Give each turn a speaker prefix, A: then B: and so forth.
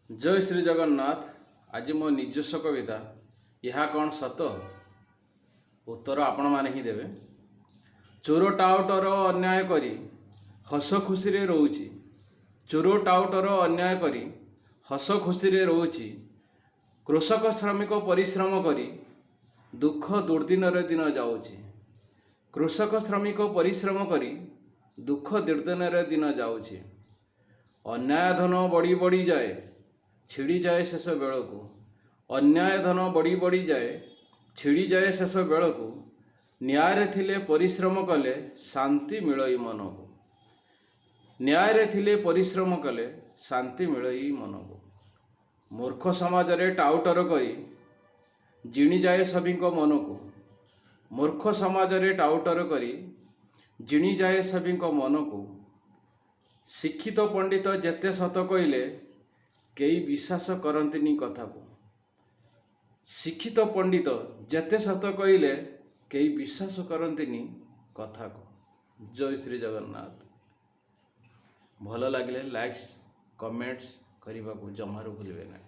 A: जय श्री जगन्नाथ। आज मो निजस्व कविता यह कौन सत उत्तर आपण माने ही देवे। चोर टाउटर अन्याय करी हस खुशी रे रोची, चोर टाउटर अन्याय करी हस खुशी रे रोची, कृषक श्रमिक परिश्रम करी दुख दुर्दिन रे दिन जाऊची, कृषक श्रमिक परिश्रम करी दुख दुर्दिन रे दिन जाऊची। अन्याय धन बढ़ी बढ़ी जाए छिड़ी जाए शेष बेलू, अन्याय धन बढ़ी बढ़ी जाए छिड़ी जाए शेष बेलू, न्याय थिले परिश्रम कले शांति मिलई मन को, न्याय थिले परिश्रम कले शांति मिलई मन को। मूर्ख समाज रे टाउटर करी जिणी जाए सभी मन को, मूर्ख समाज रे टाउटर करी जिणी जाए सभी मन को। शिक्षित पंडित जेते सत कहले कई विश्वास करंतिनी कथा को, शिक्षित पंडित जेते सत कहले कई विश्वास करंतिनी कथा को। जय श्री जगन्नाथ। भल लगे लाइक्स कमेंट्स करने को जमारू भूलिए ना।